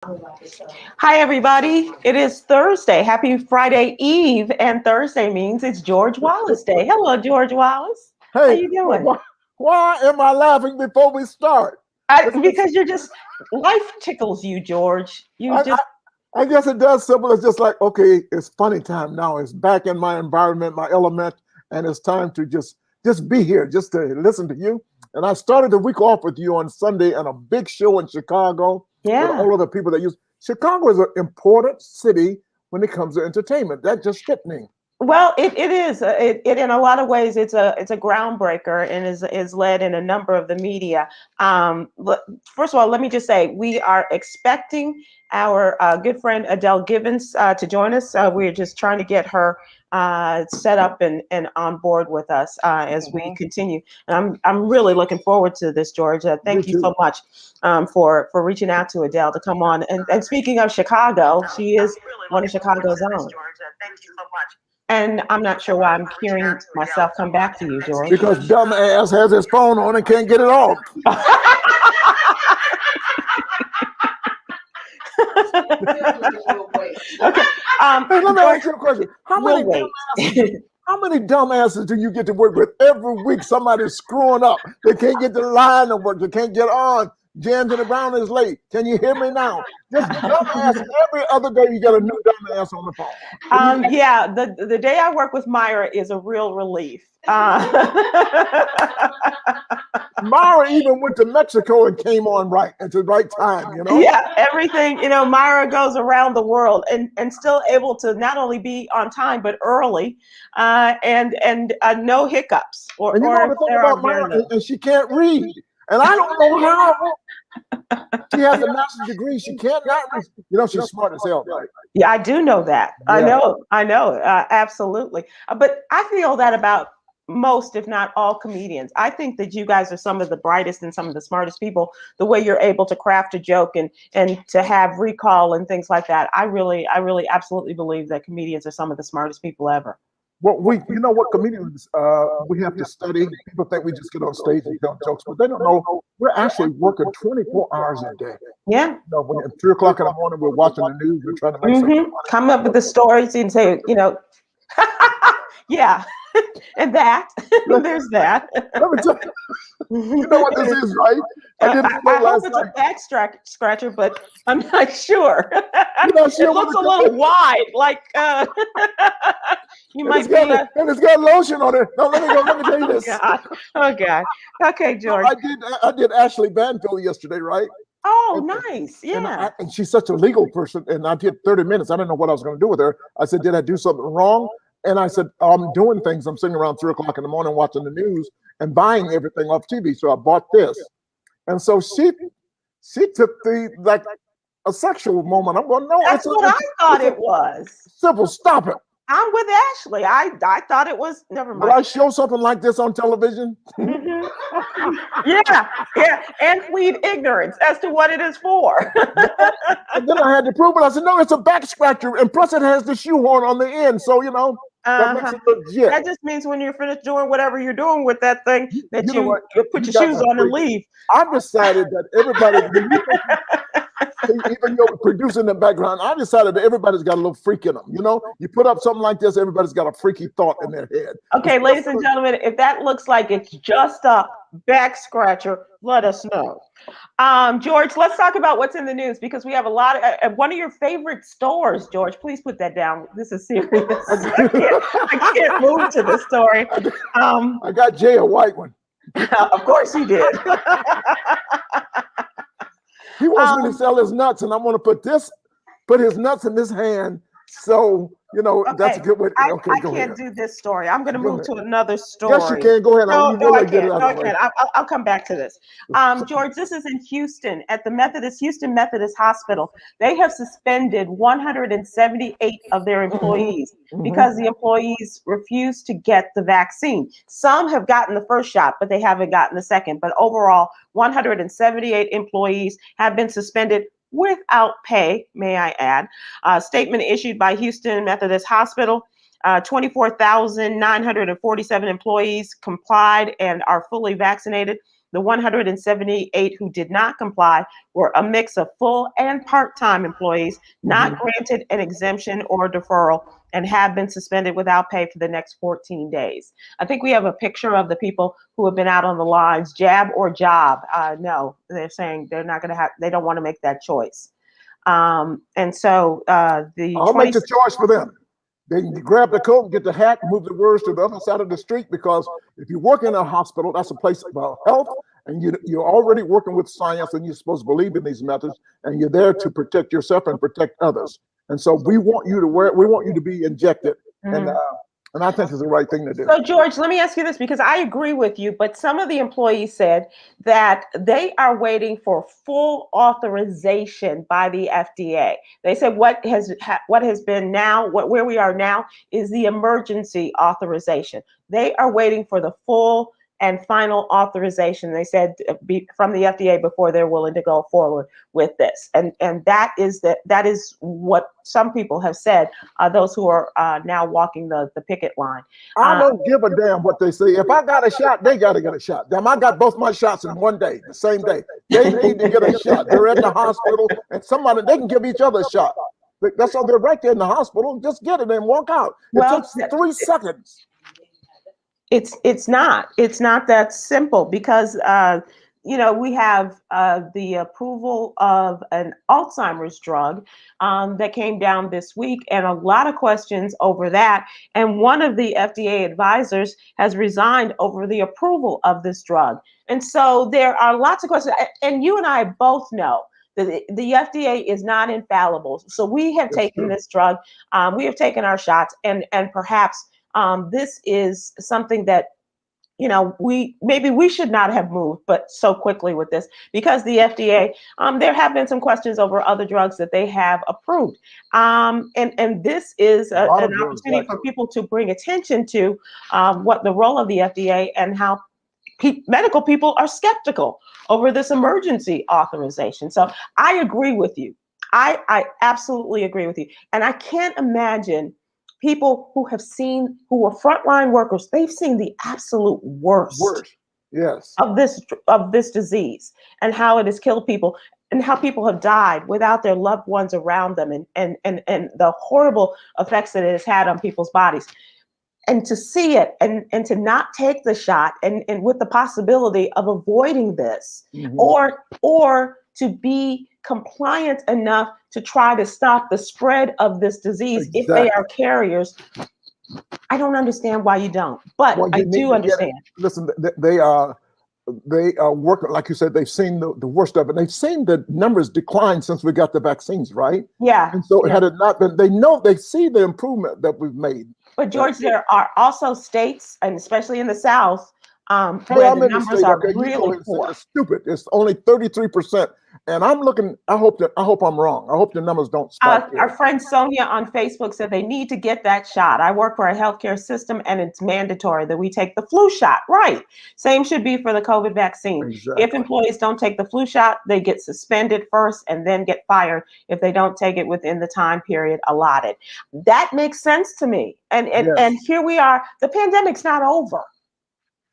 Hi, everybody. It is Thursday. Happy Friday Eve, and Thursday means it's George Wallace Day. Hello, George Wallace. How Hey, you doing? why am I laughing before we start? Because you're just life tickles you, George. You I, just I guess it does. Simple. It's just like, okay, it's funny time now. It's back in my environment, my element, and it's time to just be here, just to listen to you. And I started the week off with you on Sunday and a big show in Chicago with all of the people that use. Chicago is an important city when it comes to entertainment. That just hit me. Well, it is. It in a lot of ways it's a groundbreaker and is led in a number of the media. First of all, let me just say we are expecting our good friend Adele Givens to join us. We're just trying to get her set up and on board with us as we continue. And I'm really looking forward to this, George. Thank you so much for reaching out to Adele to come on. And speaking of Chicago, she is one of Chicago's own. Thank you so much. And I'm not sure why I'm hearing myself come back to you, George. Because dumbass has his phone on and can't get it off. Okay. Hey, let me ask you a question. How many dumbasses do you get to work with every week? Somebody's screwing up. They can't get the line to work. They can't get on. Jan to the Brown is late. Can you hear me now? Just dumbass. Every other day you got a new dumbass on the phone. Yeah, the day I work with Myra is a real relief. Myra even went to Mexico and came on right at the right time, you know? Yeah, everything, Myra goes around the world and still able to not only be on time, but early and no hiccups. And you know the thing about Myra, and she can't read. And I don't know how. She has a master's degree. She can't not read. She's smart as hell, right? Yeah, I do know that. Yeah. I know, absolutely. But I feel that about most, if not all, comedians. I think that you guys are some of the brightest and some of the smartest people. The way you're able to craft a joke and to have recall and things like that. I really absolutely believe that comedians are some of the smartest people ever. Well, comedians we have to study. People think we just get on stage and tell jokes, but they don't know we're actually working 24 hours a day. Yeah. When at 3 o'clock in the morning, we're watching the news. We're trying to make something. Come up with the stories and say, yeah, and that. There's that. Let me tell you. You know what this is, right? I hope it's a back scratcher, but I'm not sure. It looks a little wide, like you might be. And it's got lotion on it. No, let me tell you this. Oh God. Okay, George. I did Ashley Banfield yesterday, right? Oh, nice. Yeah. And she's such a legal person, and I did 30 minutes. I didn't know what I was going to do with her. I said, did I do something wrong? And I said, I'm doing things. I'm sitting around 3 o'clock in the morning watching the news and buying everything off TV. So I bought this. And so she took a sexual moment. I'm going, no, that's what I thought it was. Sybil, stop it. I'm with Ashley. I thought it was, never mind. Will I show something like this on television? Yeah. And plead ignorance as to what it is for. And then I had to prove it. I said, no, it's a back scratcher. And plus it has the shoehorn on the end. So, that makes it legit. That just means when you're finished doing whatever you're doing with that thing, that you put your shoes on and leave. I've decided that everybody, even though producing in the background, I decided that everybody's got a little freak in them. You put up something like this, everybody's got a freaky thought in their head. Okay, ladies and gentlemen, if that looks like it's just a back scratcher, let us know. George, let's talk about what's in the news, because we have a lot of one of your favorite stores. George, please put that down. This is serious. I can't move to this story. I got Jay a white one. Of course you did. He wants me to sell his nuts, and I'm going to put his nuts in his hand. So, that's a good way. Okay, I can't do this story. I'm going to move to another story. Yes, you can. Go ahead. No, I can't. I'll come back to this. George, this is in Houston at the Houston Methodist Hospital. They have suspended 178 of their employees because the employees refused to get the vaccine. Some have gotten the first shot, but they haven't gotten the second. But overall, 178 employees have been suspended without pay, may I add. A statement issued by Houston Methodist Hospital. 24,947 employees complied and are fully vaccinated. The 178 who did not comply were a mix of full and part-time employees not granted an exemption or deferral and have been suspended without pay for the next 14 days. I think we have a picture of the people who have been out on the lines, jab or job. No, they're saying they're not going to have, they don't want to make that choice. And so I'll make the choice for them. They can grab the coat and get the hat, move the words to the other side of the street, because if you work in a hospital, that's a place about health, and you're already working with science, and you're supposed to believe in these methods, and you're there to protect yourself and protect others. And so we want you to wear it. We want you to be injected. And I think it's the right thing to do. So, George, let me ask you this, because I agree with you, but some of the employees said that they are waiting for full authorization by the FDA. They said what has been now, where we are now, is the emergency authorization. They are waiting for the full and final authorization, they said, from the FDA before they're willing to go forward with this. And that is what some people have said, those who are now walking the picket line. I don't give a damn what they say. If I got a shot, they got to get a shot. Damn, I got both my shots in one day, the same day. They need to get a shot. They're at the hospital, and they can give each other a shot. That's all. They're right there in the hospital. Just get it and walk out. It took 3 seconds. It's not that simple, because we have the approval of an Alzheimer's drug that came down this week, and a lot of questions over that. And one of the FDA advisors has resigned over the approval of this drug. And so there are lots of questions. And you and I both know that the FDA is not infallible. So we have taken this drug, we have taken our shots, and perhaps this is something that, we should not have moved but so quickly with this, because the FDA, there have been some questions over other drugs that they have approved. And this is an opportunity for people to bring attention to what the role of the FDA and how medical people are skeptical over this emergency authorization. So I agree with you. I absolutely agree with you. And I can't imagine people who are frontline workers, they've seen the absolute worst. Yes. of this disease, and how it has killed people, and how people have died without their loved ones around them, and the horrible effects that it has had on people's bodies. And to see it and to not take the shot, and with the possibility of avoiding this, or to be compliant enough to try to stop the spread of this disease if they are carriers. I don't understand why you don't, but I do understand. Listen, they are working, like you said, they've seen the worst of it. They've seen the numbers decline since we got the vaccines, right? Yeah. And so had it not been, they see the improvement that we've made. But George, there are also states, and especially in the South, where the numbers are really poor. It's stupid. It's only 33%. And I'm looking, I hope I'm wrong. I hope the numbers don't spike. Our friend Sonia on Facebook said they need to get that shot. I work for a healthcare system, and it's mandatory that we take the flu shot. Right. Same should be for the COVID vaccine. Exactly. If employees don't take the flu shot, they get suspended first and then get fired if they don't take it within the time period allotted. That makes sense to me. And here we are. The pandemic's not over.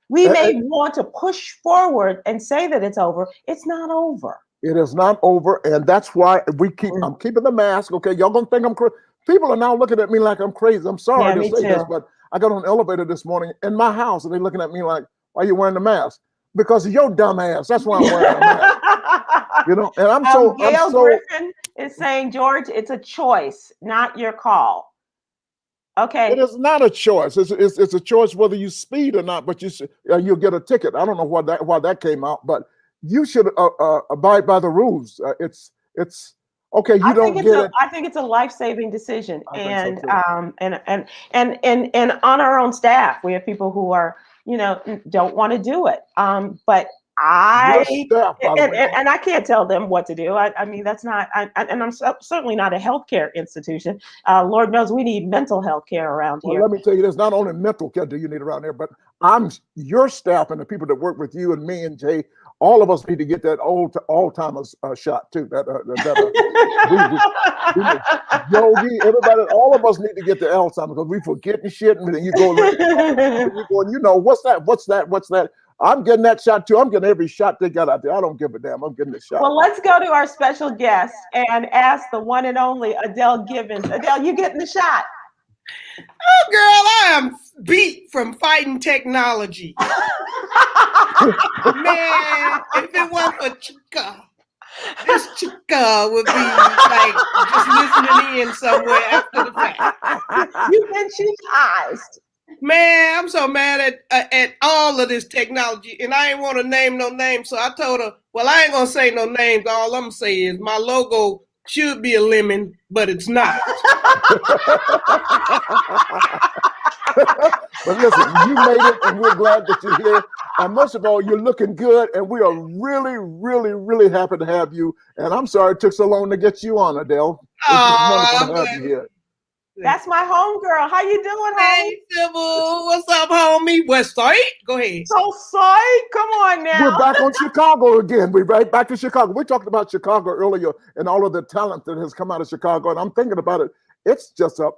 We may want to push forward and say that it's over. It's not over. It is not over, and that's why I'm keeping the mask. Okay, y'all gonna think I'm crazy. People are now looking at me like I'm crazy. I'm sorry to say this, but I got on an elevator this morning in my house, and they're looking at me like, "Why are you wearing the mask?" Because of your dumb ass. That's why I'm wearing a mask. And Gail Griffin is saying, George, it's a choice, not your call. Okay. It is not a choice. It's a choice whether you speed or not, but you'll get a ticket. I don't know why that came out, but you should abide by the rules. It's okay. You don't get it. I think it's a life-saving decision, and on our own staff, we have people who are don't want to do it. But and I can't tell them what to do. I mean, that's not. And I'm certainly not a healthcare institution. Lord knows we need mental health care around here. Let me tell you, there's not only mental care do you need around there, but your staff and the people that work with you and me and Jay. All of us need to get that Alzheimer's shot too. Yogi, everybody, all of us need to get the Alzheimer's because we forgetting shit, and then you go, what's that? I'm getting that shot too. I'm getting every shot they got out there. I don't give a damn. I'm getting the shot. Well, let's go to our special guest and ask the one and only Adele Givens. Adele, you getting the shot? Oh, girl, I am beat from fighting technology. Man, if it wasn't for Chica, this Chica would be like just listening in somewhere after the fact. You've been chastised. Man, I'm so mad at all of this technology, and I ain't want to name no names, so I told her, well, I ain't gonna say no names. All I'm gonna say is my logo should be a lemon, but it's not. But listen, you made it, and we're glad that you're here. And most of all, you're looking good, and we are really, really, really happy to have you. And I'm sorry it took so long to get you on, Adele. It's wonderful to have you here. That's my homegirl. How you doing, homie? Hey, Sybil, what's up, homie? West Side? Go ahead. So sorry. Come on now. We're back on Chicago again. We're right back to Chicago. We talked about Chicago earlier and all of the talent that has come out of Chicago. And I'm thinking about it. It's just a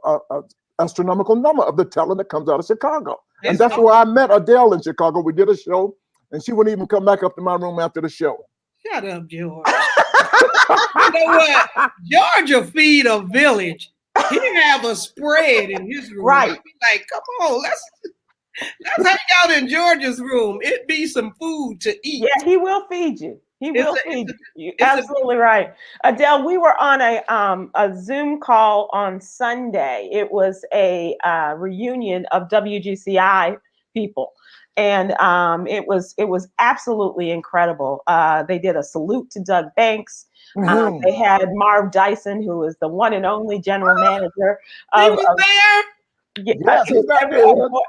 astronomical number of the talent that comes out of Chicago. And that's where I met Adele in Chicago. We did a show, and she wouldn't even come back up to my room after the show. Shut up, George. You know what? Georgia feed a village. He have a spread in his room. Right. I be like, come on, let's hang out in Georgia's room. It be some food to eat. Yeah, he will feed you. He will feed you. You're absolutely right. Adele, we were on a Zoom call on Sunday. It was a reunion of WGCI people. And it was absolutely incredible. They did a salute to Doug Banks. They had Marv Dyson, who is the one and only general manager. He was there. Yes,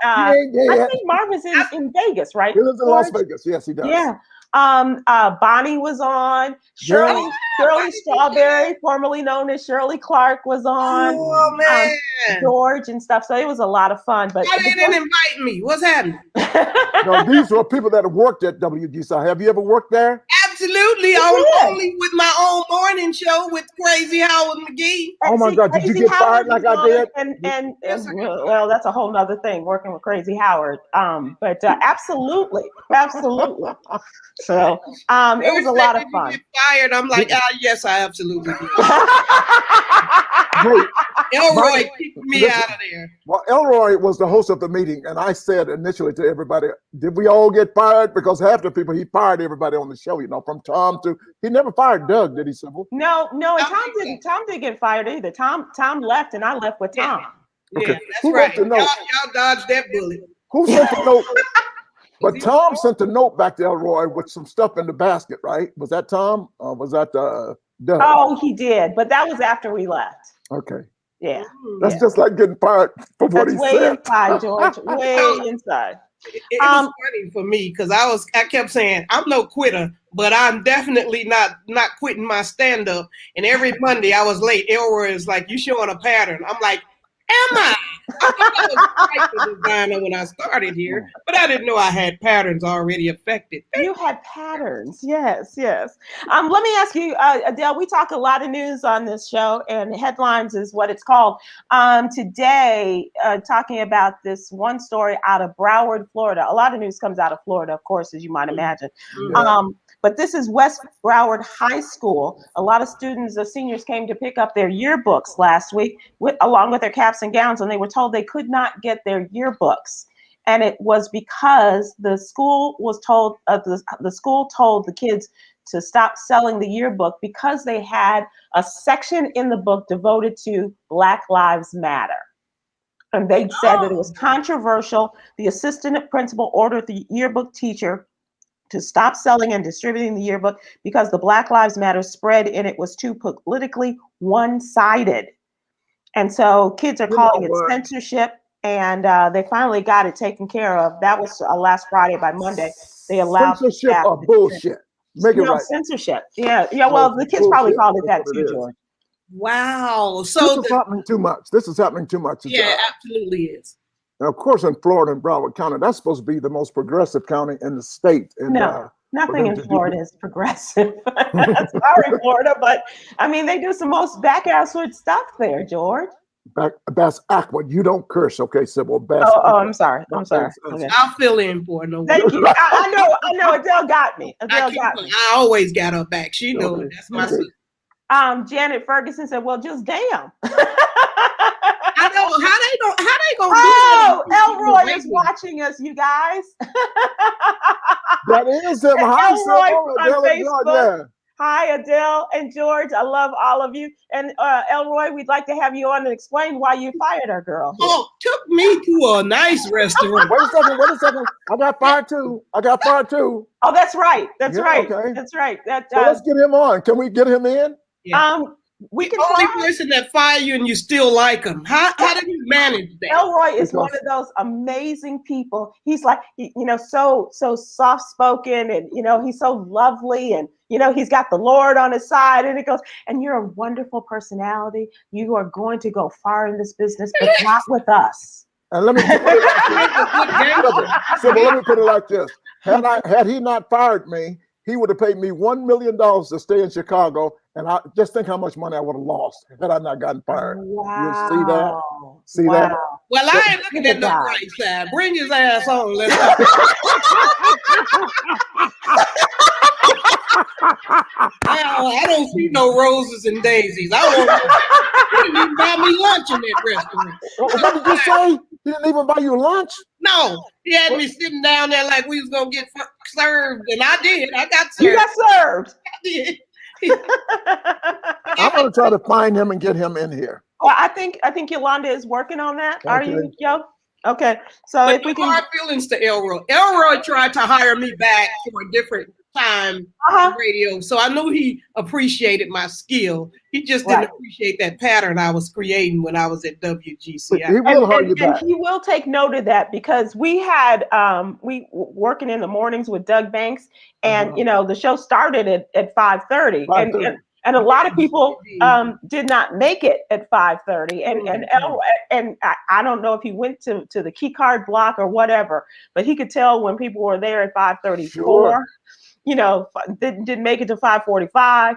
I think Marv is in Vegas, right? He lives in Las Vegas. Yes, he does. Yeah. Bonnie was on. Shirley Strawberry, formerly known as Shirley Clark, was on. Oh man, George and stuff. So it was a lot of fun. But why they didn't invite me? What's happening? No, these were people that have worked at WGCI. Have you ever worked there? Absolutely. Only with my own morning show with Crazy Howard McGee. Oh my God! Did you get fired like I did? And well, that's a whole nother thing. Working with Crazy Howard. But absolutely. So it was a lot of fun. Get fired. I'm like, yes, I absolutely did. Elroy kicked me out of there. Well, Elroy was the host of the meeting, and I said initially to everybody, did we all get fired? Because half the people, he fired everybody on the show, from Tom to, he never fired Doug, did he, Sybil? No, and Tom didn't get fired either. Tom left, and I left with Tom. Yeah, Okay. that's Who right. wrote the note? Y'all dodged that bullet. Who sent the note? But Tom sent the note back to Elroy with some stuff in the basket, right? Was that Tom? Or was that Doug? Oh, he did, but that was after we left. Okay. Yeah. That's just like getting fired for what he way said. Inside, George. Way inside. It was funny for me because I kept saying I'm no quitter, but I'm definitely not quitting my stand-up. And every Monday I was late. Elroy is like, you showing a pattern. I'm like, am I? I thought I was a graphic designer when I started here, but I didn't know I had patterns already affected. You had patterns, yes. Let me ask you, Adele. We talk a lot of news on this show, and headlines is what it's called. Today, talking about this one story out of Broward, Florida. A lot of news comes out of Florida, of course, as you might imagine. Yeah. But this is West Broward High School. A lot of students, the seniors, came to pick up their yearbooks last week, along with their caps and gowns, and they were told they could not get their yearbooks. And it was because the school was told, the school told the kids to stop selling the yearbook because they had a section in the book devoted to Black Lives Matter. And they said that it was controversial. The assistant principal ordered the yearbook teacher to stop selling and distributing the yearbook because the Black Lives Matter spread in it was too politically one-sided. And so kids are calling it censorship, and they finally got it taken care of. That was last Friday. By Monday, they allowed censorship or bullshit. Make it right. Censorship. Yeah. Well, the kids probably called it that too, George. Wow. So this is happening too much. This is happening too much. Yeah, absolutely is. Now, of course, in Florida and Broward County, that's supposed to be the most progressive county in the state. And, no, nothing in Florida is progressive. Sorry, Florida, but I mean, they do some most back-assward stuff there, George. That's awkward. You don't curse, okay, Sybil? Oh, I'm sorry. I'm sorry. Okay. I'll fill in for it. No Thank you. I know. Adele got me. Adele got me. I always got her back. She knows Okay. that's my sister. Janet Ferguson said, "Well, just damn." I know how they gonna Oh, do that? Elroy is watching us, you guys. That is him. Hi, Elroy Sybil. on Adele and Facebook. George, yeah. Hi, Adele and George. I love all of you. And Elroy, we'd like to have you on and explain why you fired our girl. Oh, took me to a nice restaurant. Wait a second. I got fired too. Oh, that's right. That's Yeah, right. okay. That's right. That So let's get him on. Can we get him in? Yeah. We the can only try. person that fire you and you still like him. How do you manage that? Elroy is one of those amazing people. He's like, so soft spoken, and he's so lovely, and he's got the Lord on his side, and it goes, and you're a wonderful personality. You are going to go far in this business, but not with us. And let me put it like this. Had he not fired me, he would have paid me $1 million to stay in Chicago, and I just think how much money I would have lost had I not gotten fired. Wow. You see that? See that? Well, I ain't looking at the right side. Bring his ass on. Let's go. I don't see no roses and daisies. You didn't even buy me lunch in that restaurant. What did you say? He didn't even buy you lunch? No, he had me sitting down there like we was gonna get served, and I did. I got served. You got served. I did. I'm gonna try to find him and get him in here. Well, I think Yolanda is working on that. Are you, Yo? Okay. So But if we can. hard feelings to Elroy. Elroy tried to hire me back for a different time on radio, so I knew he appreciated my skill. He just didn't appreciate that pattern I was creating when I was at WGCI. He will hire you back. And he will take note of that, because we had working in the mornings with Doug Banks, and the show started at 5:30, and a lot of people did not make it at 5:30, and I don't know if he went to the key card block or whatever, but he could tell when people were there at 5:34. Sure. Didn't make it to 5:45.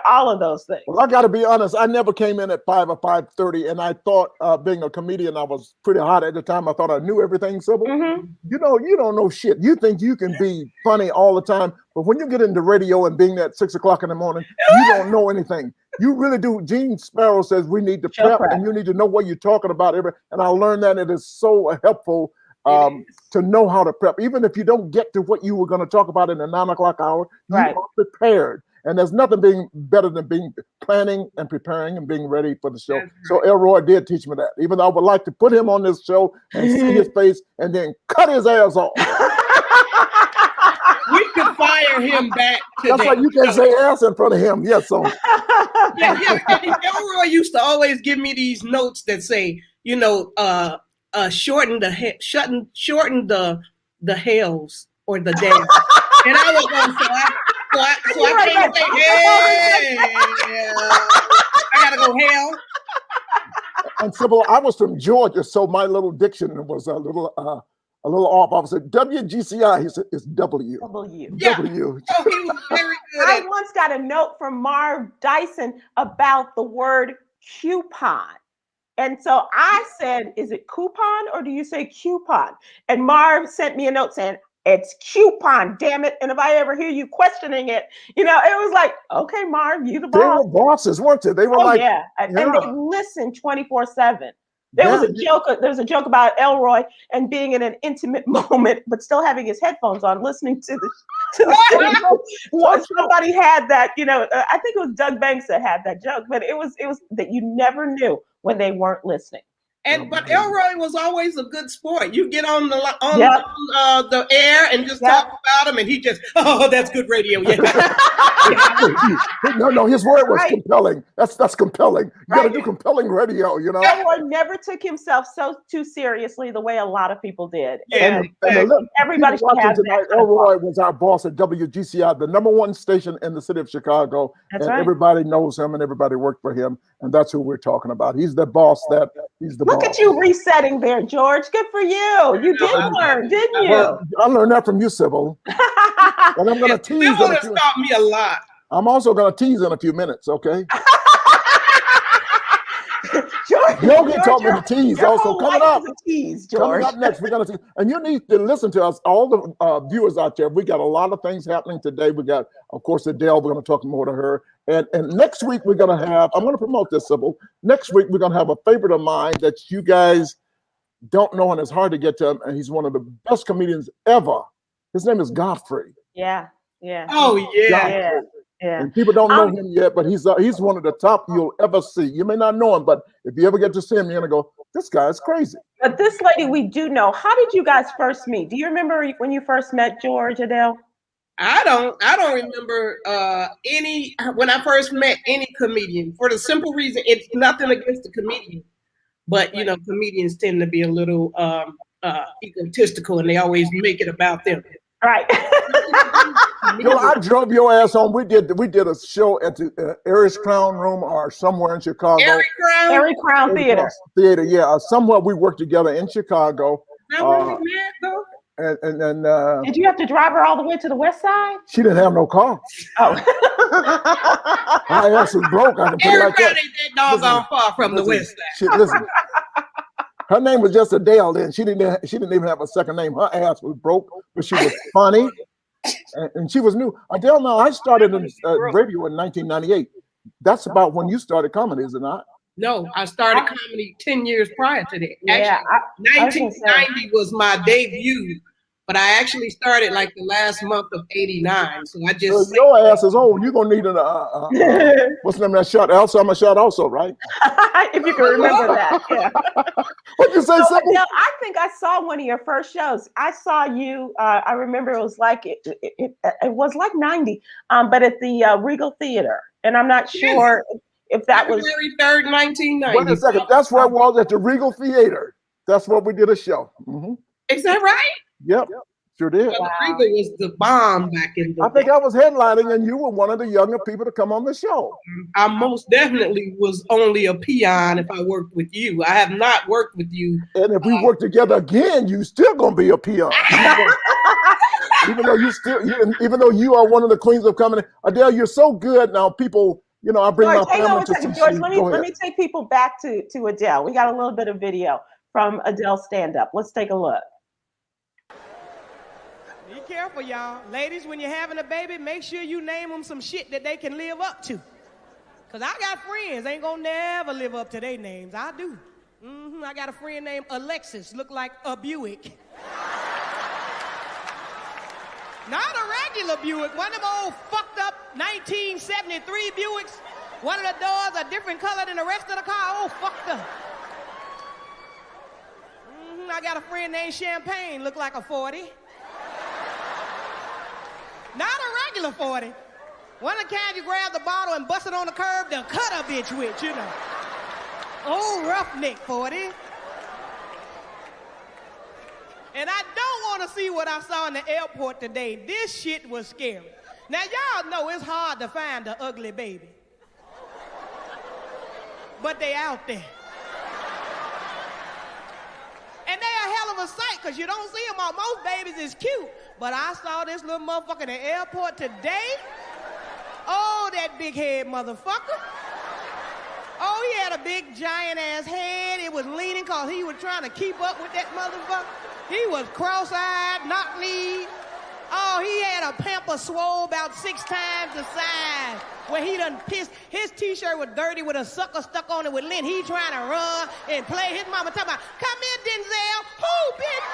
All of those things. Well, I got to be honest. I never came in at 5 or 5:30, and I thought, being a comedian, I was pretty hot at the time. I thought I knew everything, Sybil. Mm-hmm. You don't know shit. You think you can be funny all the time, but when you get into radio and being at 6 o'clock in the morning, you don't know anything. You really do. Gene Sparrow says we need to prep, and you need to know what you're talking about. And I learned that it is so helpful. To know how to prep, even if you don't get to what you were going to talk about in the 9 o'clock hour, you are prepared. And there's nothing better than planning and preparing and being ready for the show. So Elroy did teach me that, even though I would like to put him on this show and see his face and then cut his ass off. We could fire him back today. That's why you can say ass in front of him. Yes, so. Elroy used to always give me these notes that say, shorten the hells or the days. And I was going, so I can't say hell. I gotta go hell. And Sybil, I was from Georgia, so my little diction was a little off. I said WGCI. He said it's W. Yeah. W. Oh, he was very good. I once got a note from Marv Dyson about the word coupon. And so I said, is it coupon or do you say coupon? And Marv sent me a note saying, it's coupon, damn it. And if I ever hear you questioning it, it was like, okay, Marv, you the boss. They were bosses, weren't they? They were and they listened 24/7. There's a joke about Elroy and being in an intimate moment, but still having his headphones on, listening to the Once somebody had that, I think it was Doug Banks that had that joke, but it was that you never knew when they weren't listening. But Elroy was always a good sport. You get on the air and just talk about him, and he just, that's good radio. Yeah. No, his word was compelling. That's compelling. You got to do compelling radio, Elroy never took himself too seriously the way a lot of people did. Yeah. And everybody should have that. Elroy was our boss at WGCI, the #1 station in the city of Chicago. That's and everybody knows him and everybody worked for him. And that's who we're talking about. He's the boss he's the boss. Look at you resetting there, George. Good for you. You did learn, didn't you? I learned that from you, Sybil. And I'm going to tease. Sybil has taught me a lot. I'm also going to tease in a few minutes, okay? Yogi taught me to tease. Your Also whole coming life up. is a tease, Coming George. up next, we're going to, and you need to listen to us, all the viewers out there. We got a lot of things happening today. We got, of course, Adele. We're going to talk more to her. And next week, we're going to have, I'm going to promote this, Sybil. Next week, we're going to have a favorite of mine that you guys don't know, and it's hard to get to him. And he's one of the best comedians ever. His name is Godfrey. Yeah. Oh, yeah. Yeah. And people don't know him yet, but he's one of the top you'll ever see. You may not know him, but if you ever get to see him, you're going to go, this guy is crazy. But this lady we do know. How did you guys first meet? Do you remember when you first met George, Adele? I don't remember when I first met any comedian, for the simple reason it's nothing against the comedian, but you know, comedians tend to be a little egotistical and they always make it about them. Right. I drove your ass home. We did a show at the Aries Crown Room or somewhere in Chicago. Airy Crown Theater. Theater, yeah. Somewhere we worked together in Chicago. And did you have to drive her all the way to the west side? She didn't have no car. Oh. My ass was broke. I can put it like that. Ain't that doggone far from the west side. Listen. Her name was just Adele then. She didn't even have a second name. Her ass was broke, but she was funny. And she was new. Adele, now I started in radio in 1998. That's about when you started comedy, is it not? No, I started comedy 10 years prior to that. Yeah, actually, 1990 was my debut, but I actually started like the last month of '89. So I just your ass is old. You're gonna need what's the name of that shot? Alzheimer's shot, also, right? If you can remember that. Yeah. What'd you say, Sybil? Adele, I think I saw one of your first shows. I saw you. I remember it was like it was like '90, but at the Regal Theater, and I'm not sure. If that was February 3rd, 1990. Wait a second. That's where it was, at the Regal Theater. That's where we did a show. Mm-hmm. Is that right? Yep. Sure did. Well, the Regal was the bomb back in the I think I was headlining and you were one of the younger people to come on the show. I most definitely was only a peon if I worked with you. I have not worked with you. And if we work together again, you still gonna be a peon. even though you are one of the queens of comedy. Adele, you're so good now. People, you know, I bring George, my family to see George, you. let me take people back to Adele. We got a little bit of video from Adele stand up. Let's take a look. Be careful, y'all. Ladies, when you're having a baby, make sure you name them some shit that they can live up to. Because I got friends, ain't gonna never live up to their names. I do. I got a friend named Alexis, look like a Buick. Not a regular Buick, one of them old fucked up 1973 Buicks. One of the doors a different color than the rest of the car, all fucked up. I got a friend named Champagne, look like a 40. Not a regular 40. One of the kind you grab the bottle and bust it on the curb, they'll cut a bitch with, you know. Old roughneck 40. And I don't want to see what I saw in the airport today. This shit was scary. Now, y'all know it's hard to find an ugly baby. But they out there. And they a hell of a sight, because you don't see them all. Most babies is cute. But I saw this little motherfucker in the airport today. Oh, that big head motherfucker. Oh, he had a big giant ass head. It was leaning because he was trying to keep up with that motherfucker. He was cross-eyed, knock-kneed. Oh, he had a pamper swole about 6 times the size where he done pissed. His t-shirt was dirty with a sucker stuck on it with lint. He trying to run and play. His mama talking about, come here, Denzel. Who, bitch?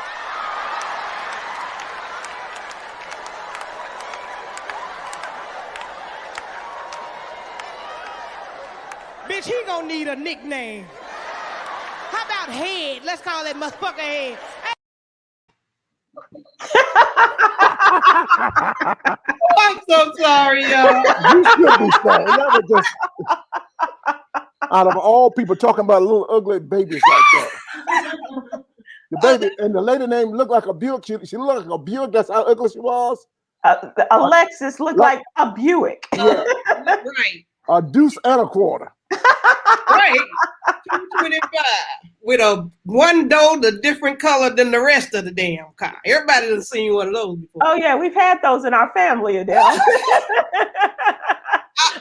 Bitch, he gonna need a nickname. How about Head? Let's call that motherfucker Head. I'm so sorry, y'all. You should be sorry. That was just out of all people talking about little ugly babies like that. The baby and the lady name looked like a Buick. She looked like a Buick. That's how ugly she was. Alexis looked like a Buick. Yeah. Right. A deuce and a quarter. Right. 225 with a one door, the different color than the rest of the damn car. Everybody done seen one of those before. Oh yeah, we've had those in our family, Adele. I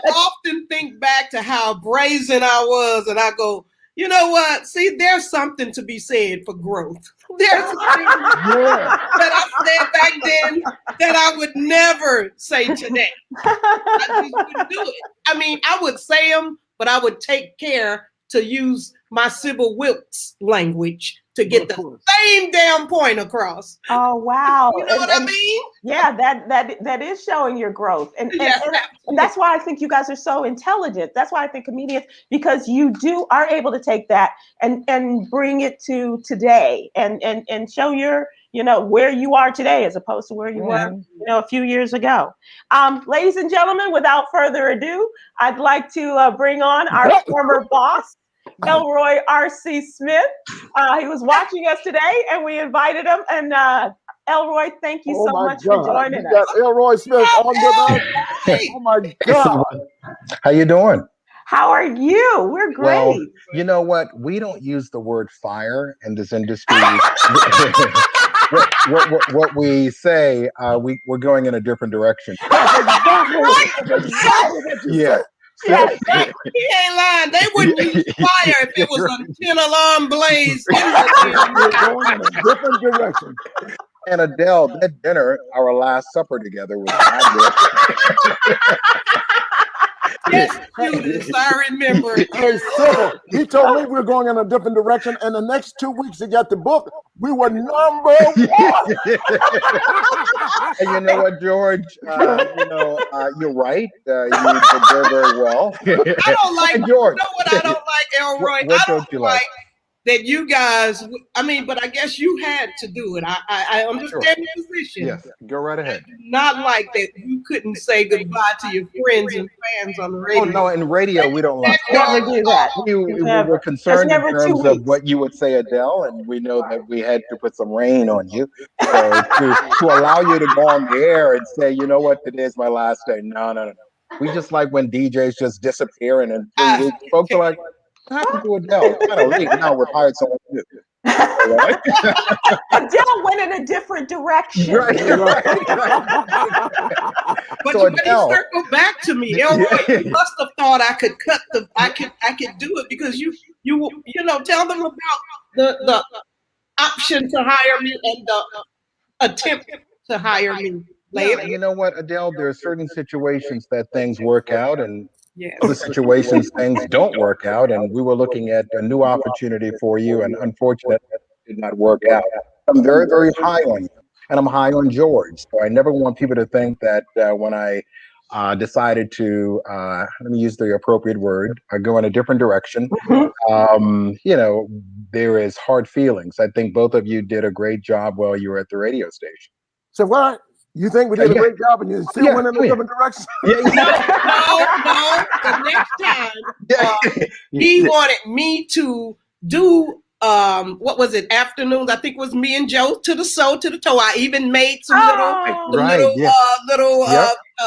often think back to how brazen I was, and I go, You know what? See, there's something to be said for growth. There's things that I said back then that I would never say today. I just wouldn't do it. I mean, I would say them, but I would take care to use my Sybil Wilkes language to get the same damn point across. Oh, wow. You know what I mean? Yeah, that is showing your growth. And that's why I think you guys are so intelligent. That's why I think comedians, because you are able to take that and bring it to today and show your, where you are today as opposed to where you were, a few years ago. Ladies and gentlemen, without further ado, I'd like to bring on our former boss, Elroy R.C. Smith. He was watching us today and we invited him. And Elroy, thank you so much for joining us. Got Elroy Smith on with us. Oh my God. How you doing? How are you? We're great. Well, you know what? We don't use the word fire in this industry. what we say, we're going in a different direction. Yeah. He ain't lying. They wouldn't use fire if it was a 10-alarm blaze. We're going in a different direction. And Adele, that dinner, our last supper together was fabulous. Yes, Judas, I remember. Hey, Sybil, he told me we were going in a different direction, and the next 2 weeks he got the book. We were number one. And you know what, George? You're right. You did very well. I don't like. George. You know what I don't like, Elroy? What I don't you like? That you guys. I mean, but I guess you had to do it. I understand your position. Yes, go right ahead. Not like that. You couldn't say goodbye to your friends and fans on the radio. Oh no, in radio we don't like Never do that. We were concerned in terms of what you would say, Adele, and we know that we had to put some rain on you. So to allow you to go on the air and say, you know what, today is my last day. No. We just like when DJs just disappear and in 3 weeks, folks are like, what happened to Adele? It's kind of late now. We've hired someone new. Adele went in a different direction. Right. But So you circle back to me, Elroy. You must have thought I could I could do it because you tell them about the option to hire me and the attempt to hire me later. Yeah, you know what, Adele? There are certain situations that things work out, and other situations things don't work out. And we were looking at a new opportunity for you, and unfortunately, it did not work out. I'm very, very high on you, and I'm high on George. So I never want people to think that when I decided to, let me use the appropriate word, go in a different direction. There is hard feelings. I think both of you did a great job while you were at the radio station. So what? You think we did a great job and you still went in a different direction? No. The next time, he wanted me to do what was it? Afternoons. I think it was me and Joe to the toe. I even made some little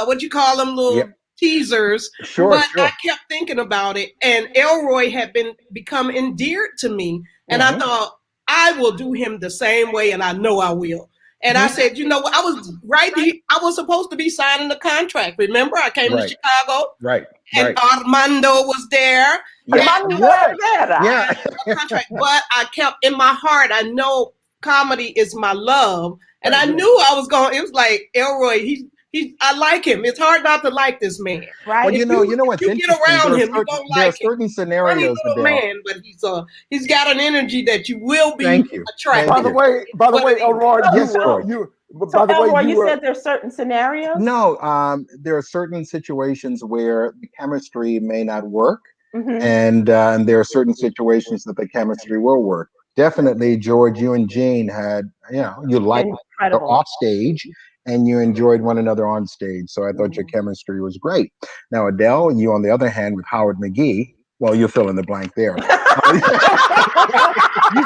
what you call them, little teasers. Sure. I kept thinking about it, and Elroy had become endeared to me, and I thought I will do him the same way, and I know I will. And I said, you know what? I was supposed to be signing the contract. Remember, I came to Chicago. Right. And Armando was there. Yeah. Contract. But I kept in my heart, I know comedy is my love. And I knew I was going, it was like, Elroy, I like him. It's hard not to like this man. Right. Well, you know what's interesting? Get around him, you don't like him. There are certain scenarios, man, but he's got an energy that you will be attracted. By the way, Elroy, you said there's certain scenarios? No, there are certain situations where the chemistry may not work, and there are certain situations that the chemistry will work. Definitely, George, you and Jean had, you liked her off stage, and you enjoyed one another on stage. So I thought your chemistry was great. Now, Adele, you on the other hand with Howard McGee, well, you fill in the blank there. you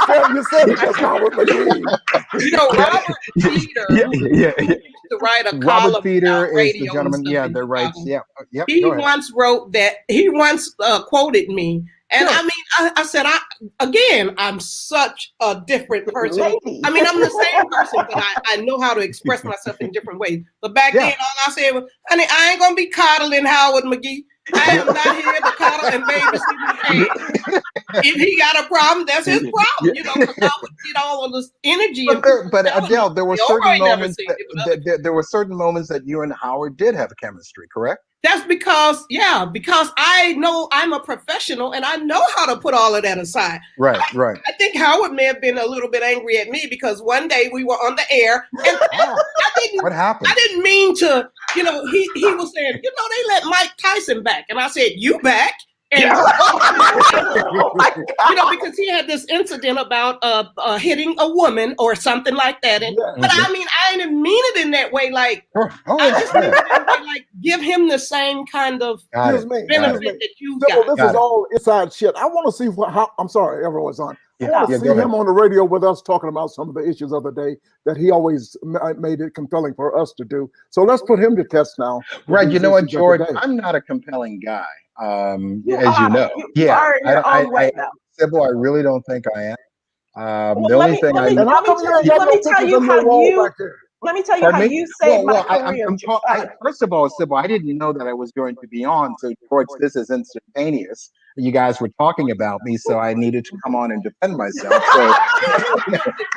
said it was Howard McGee. Robert Peter used to write a column. Robert Peter is the radio gentleman. Yeah, they're right. Yeah. He once wrote that. He once quoted me. And I mean, I said, I'm such a different person. I mean, I'm the same person, but I know how to express myself in different ways. But back then, all I said was, honey, I ain't going to be coddling Howard McGee. I am not here to coddle and babysit his if he got a problem, that's his problem. You know, because I would get all of this energy. But Adele, there were certain moments there were certain moments that you and Howard did have chemistry, correct? That's because I know I'm a professional and I know how to put all of that aside. Right. I think Howard may have been a little bit angry at me because one day we were on the air and What happened? I didn't mean to, he was saying, they let Mike Tyson back. And I said, you back? And, because he had this incident about hitting a woman or something like that. And, but I mean, I didn't mean it in that way. Like, I just mean it in that way, like, give him the same kind of benefit that you got. This is all inside shit. I want to see I'm sorry, everyone's on. I want to see him on the radio with us talking about some of the issues of the day that he always made it compelling for us to do. So let's put him to test now. Right. You know what, George? I'm not a compelling guy. As you know. You are in your own way, though. Sybil, I really don't think I am. Let me tell you how you saved my career. First of all, Sybil, I didn't know that I was going to be on. So, George, this is instantaneous. You guys were talking about me, so I needed to come on and defend myself. So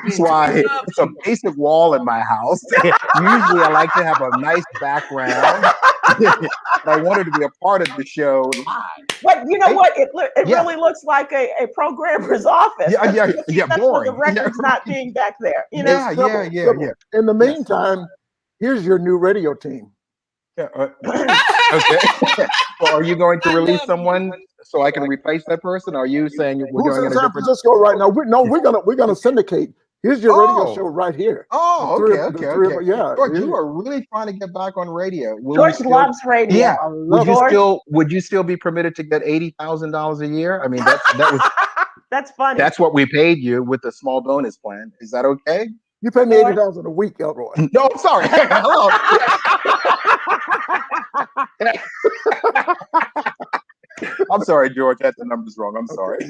that's why it's a basic wall in my house. Usually I like to have a nice background. I wanted to be a part of the show live. But you know what? It really looks like a programmer's office. Yeah, that's boring. The record's not being back there. Yeah. In the meantime, here's your new radio team. Okay. So are you going to release someone so I can replace that person? Or are you saying we're going in San Francisco right now? We're gonna syndicate. Here's your radio show right here. Oh, okay. Yeah, George, you are really trying to get back on radio. George loves radio. Yeah. Would you still be permitted to get $80,000 a year? I mean, that was that's funny. That's what we paid you with the small bonus plan. Is that okay? You pay me $80,000 a week, Elroy. No, I'm sorry. Hello. I'm sorry, George. I had the numbers wrong. I'm sorry.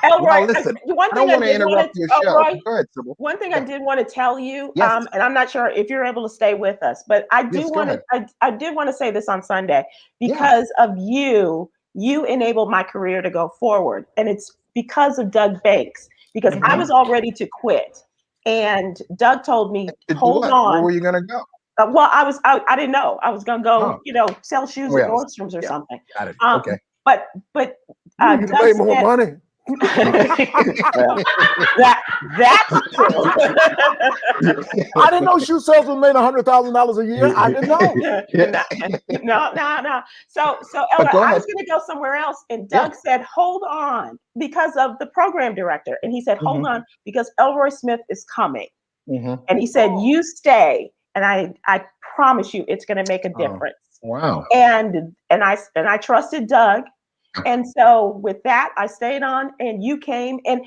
Elroy, listen, one thing I did want to Elroy, go ahead, Sybil. One thing I did want to tell you, Yes. and I'm not sure if you're able to stay with us, but I did want to say this on Sunday because of you. You enabled my career to go forward, and it's because of Doug Banks. Because I was all ready to quit, and Doug told me, "Hold on." Where were you going to go? Well, I didn't know. I was gonna go, sell shoes at Nordstrom's or something. Got it. Okay. But you can make more money. That's true. I didn't know shoe salesman made $100,000 a year. I didn't know. No. So Elroy, I was going to go somewhere else, and Doug said, "Hold on," because of the program director, and he said, "Hold on," because Elroy Smith is coming, and he said, "You stay." And I promise you, it's going to make a difference. Wow. And I trusted Doug, and so with that, I stayed on, and you came, and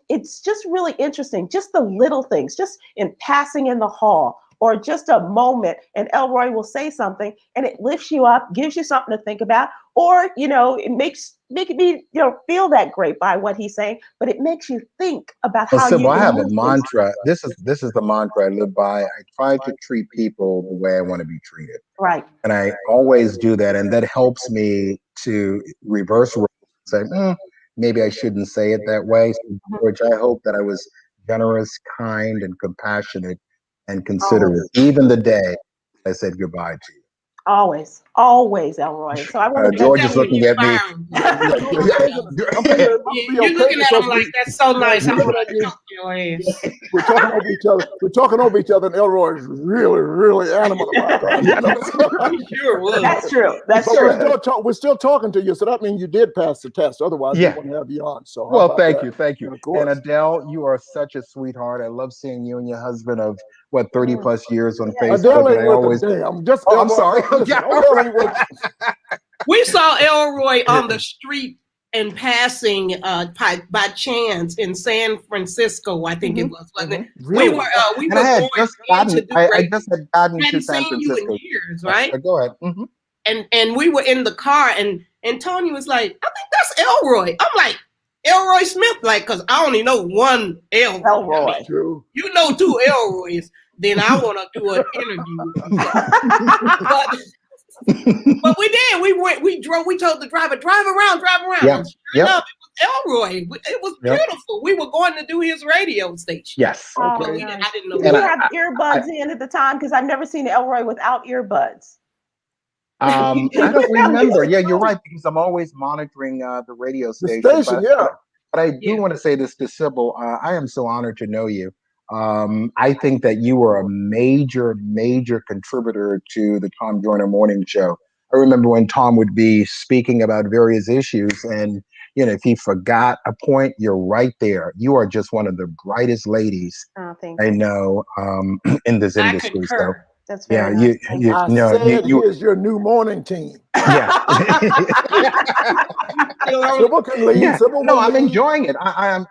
it's just really interesting, just the little things, just in passing in the hall, or just a moment, and Elroy will say something, and it lifts you up, gives you something to think about, or it makes me feel that great by what he's saying, but it makes you think about how you. I have a mantra. This is the mantra I live by. I try to treat people the way I want to be treated. Right. And I always do that, and that helps me to reverse roles and say, maybe I shouldn't say it that way. So, George, I hope that I was generous, kind, and compassionate and considerate, even the day I said goodbye to you. Always, Elroy. So I want to. George is looking at me. You're looking at him like that's so nice. I'm gonna talk your ass. We're talking over each other. We're talking over each other, and Elroy is really, really animal about that. He sure was. That's true. That's true. We're still talking to you, so that means you did pass the test. Otherwise, we wouldn't have you on. So, well, thank you. And Adele, you are such a sweetheart. I love seeing you and your husband of 30 plus years on Facebook. I'm sorry. We saw Elroy on the street and passing by chance in San Francisco, I think it was, wasn't it? Really? We were going to do I just had gotten to San Francisco. You in years, right? Go ahead. And we were in the car, and Tony was like, "I think that's Elroy." I'm like, Elroy Smith, like, because I only know one Elroy. True. You know 2 Elroys, then I want to do an interview with you. But we did. We drove. We told the driver, drive around. Yeah. Sure enough, it was Elroy. It was Yep. beautiful. We were going to do his radio station. Yes. Oh, But nice. I didn't know. Did he And have earbuds in at the time? Because I've never seen Elroy without earbuds. I don't remember. Yeah, you're right, because I'm always monitoring the radio The station. station, yeah. But I do want to say this to Sybil. I am so honored to know you. I think that you were a major, major contributor to the Tom Joyner Morning Show. I remember when Tom would be speaking about various issues, and if he forgot a point, you're right there. You are just one of the brightest ladies I know in this industry. I concur. So That's very nice. I said, here's your new morning team. Yeah. Sybil can lead. Yeah. Sybil No, will I'm lead. enjoying it. I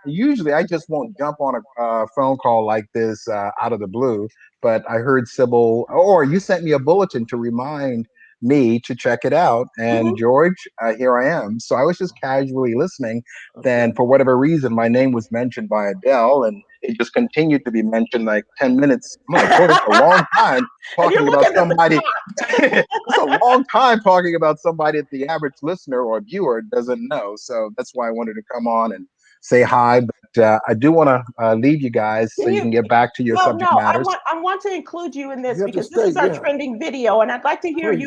just won't jump on a phone call like this out of the blue. But I heard Sybil, or you sent me a bulletin to remind me to check it out. And George, here I am. So I was just casually listening. Then, for whatever reason, my name was mentioned by Adele, and it just continued to be mentioned like 10 minutes. I'm like, oh, it's a long time talking about somebody. It's a long time talking about somebody that the average listener or viewer doesn't know. So that's why I wanted to come on and say hi. But I do want to leave you guys so you can get back to your subject matters. I want to include you in this You have to because this is stay, our yeah. trending video, and I'd like to hear Please.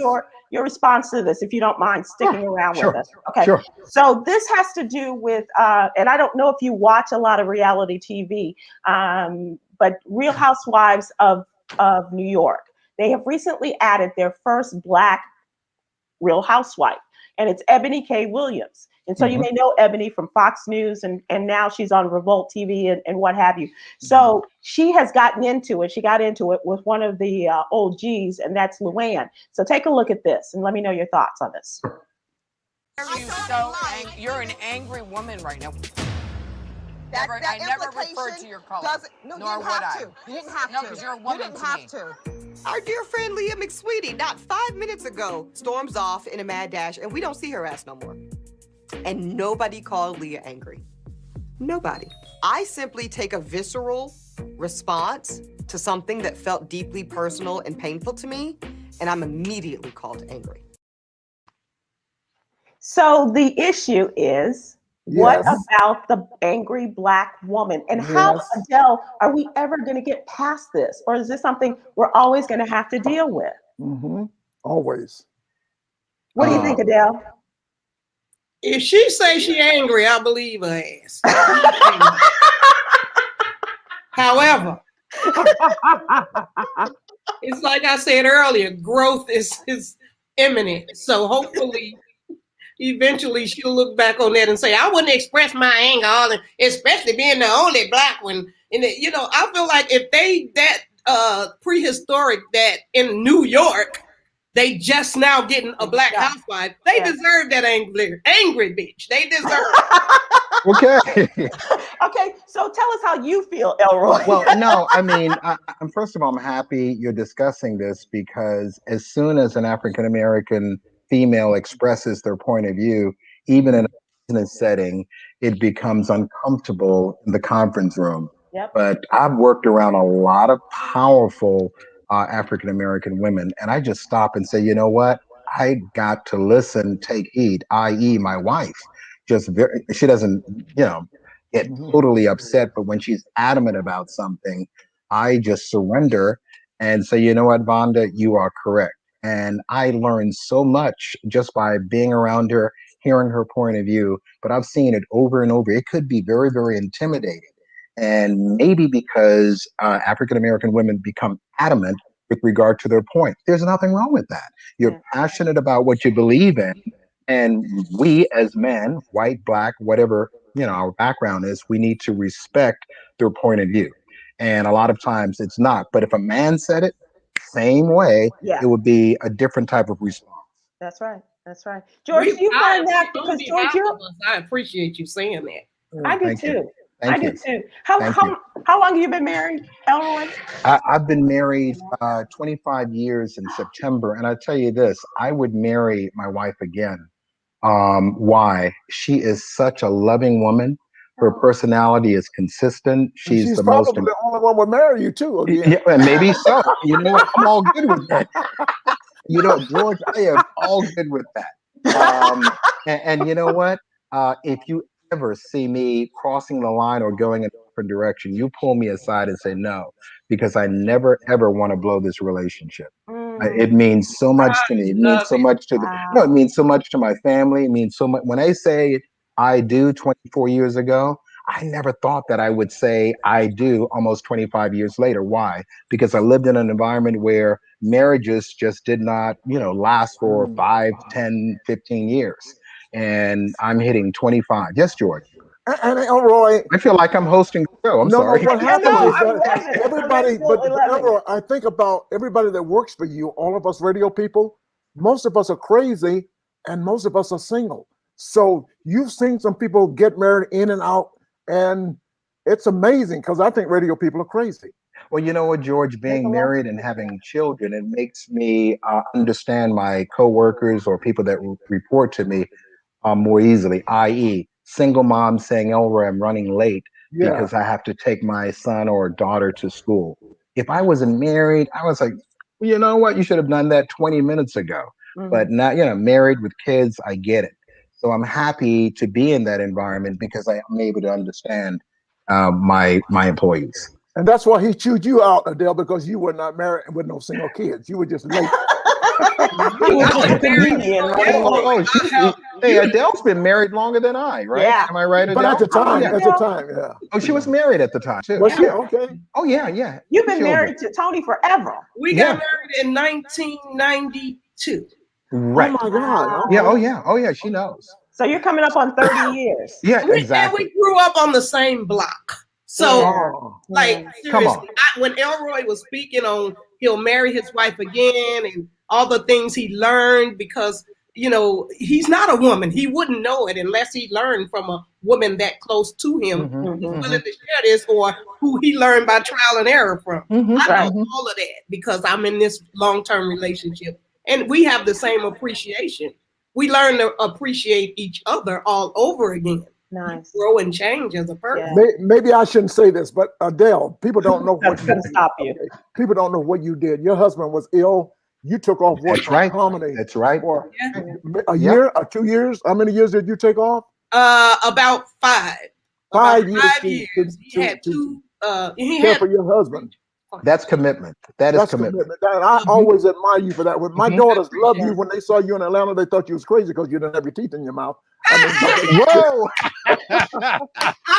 your response to this, if you don't mind sticking around Sure. with us. Okay. Sure. So this has to do with, and I don't know if you watch a lot of reality TV, but Real Housewives of New York. They have recently added their first Black Real Housewife, and it's Ebony K. Williams. And so you may know Ebony from Fox News, and now she's on Revolt TV and what have you. So she has gotten into it. She got into it with one of the old G's, and that's Luann. So take a look at this and let me know your thoughts on this. You're an angry woman right now. I never referred to your color. No, nor you didn't would have I. to. You didn't have No, to. because you're a woman You didn't to have me. to. Our dear friend Leah McSweetie, not 5 minutes ago, storms off in a mad dash, and we don't see her ass no more. And nobody called Leah angry. Nobody. I simply take a visceral response to something that felt deeply personal and painful to me, and I'm immediately called angry. So the issue is, what about the angry Black woman? And how, Adele, are we ever going to get past this? Or is this something we're always going to have to deal with? Always. What do you think, Adele? If she say she angry, I believe her ass. However, it's like I said earlier, growth is imminent. So hopefully, eventually she'll look back on that and say, I wouldn't express my anger, especially being the only Black one. And I feel like if they that prehistoric that in New York, they just now getting a Black housewife. They deserve that angry bitch. They deserve it. Okay. Okay, so tell us how you feel, Elroy. Well, no, I mean, first of all, I'm happy you're discussing this, because as soon as an African-American female expresses their point of view, even in a business setting, it becomes uncomfortable in the conference room. Yep. But I've worked around a lot of powerful African-American women, and I just stop and say, you know what? I got to listen, take heed, i.e. my wife. She doesn't, get totally upset, but when she's adamant about something, I just surrender and say, you know what, Vonda, you are correct. And I learned so much just by being around her, hearing her point of view, but I've seen it over and over. It could be very, very intimidating. And maybe because African-American women become adamant with regard to their point. There's nothing wrong with that. You're passionate about what you believe in. And we as men, white, Black, whatever, our background is, we need to respect their point of view. And a lot of times it's not. But if a man said it, same way, it would be a different type of response. That's right. That's right. George, do you find that, because George, I appreciate you saying that. I do Thank too. you. I do too. How long have you been married, Elroy? I've been married 25 years in September. And I tell you this, I would marry my wife again. Why? She is such a loving woman. Her personality is consistent. She's the most. Probably the only one would marry you too again. Yeah, and maybe so. You know what? I'm all good with that. George, I am all good with that. And you know what? If you ever see me crossing the line or going in a different direction, you pull me aside and say no, because I never ever want to blow this relationship. It means so much to me. It means so much to it means so much to my family. It means so much. When I say I do 24 years ago, I never thought that I would say I do almost 25 years later. Why? Because I lived in an environment where marriages just did not, last for 5, 10, 15 years. And I'm hitting 25. Yes, George. And Elroy, I feel like I'm hosting the show. I'm sorry. What happens is I'm that loving it. everybody, I'm but Elroy, I think about everybody that works for you, all of us radio people, most of us are crazy and most of us are single. So you've seen some people get married in and out, and it's amazing because I think radio people are crazy. Well, you know what, George, being married and having children, it makes me understand my coworkers or people that report to me more easily, i.e., single mom saying, Elroy, I'm running late because I have to take my son or daughter to school. If I wasn't married, I was like, well, you know what? You should have done that 20 minutes ago. But now, married with kids, I get it. So I'm happy to be in that environment because I'm able to understand my employees. And that's why he chewed you out, Adele, because you were not married with no single kids. You were just late. Hey, Adele's been married longer than I, right? Yeah. Am I right, Adele? But at the time, yeah. Oh, she was married at the time too. Was she? Okay. Oh, yeah. You've been married to Tony forever. We got married in 1992. Right. Oh my God. Yeah. Oh yeah. She knows. So you're coming up on 30 years. Yeah, exactly. And we grew up on the same block. So, seriously, when Elroy was speaking on he'll marry his wife again and all the things he learned, because, he's not a woman. He wouldn't know it unless he learned from a woman that close to him who's willing to share this, or who he learned by trial and error from. I know all of that because I'm in this long-term relationship, and we have the same appreciation. We learn to appreciate each other all over again. Nice. Grow and change as a person. Yeah. Maybe I shouldn't say this, but Adele, people don't know That's going to stop you. People don't know what you did. Your husband was ill. You took off work for comedy. That's right. For a year or 2 years. How many years did you take off? About 5. 5 years. 5 years. He had two. He care had for your husband. That's commitment. That's commitment. I always admire you for that. When my daughters loved you when they saw you in Atlanta, they thought you was crazy because you didn't have your teeth in your mouth. Whoa!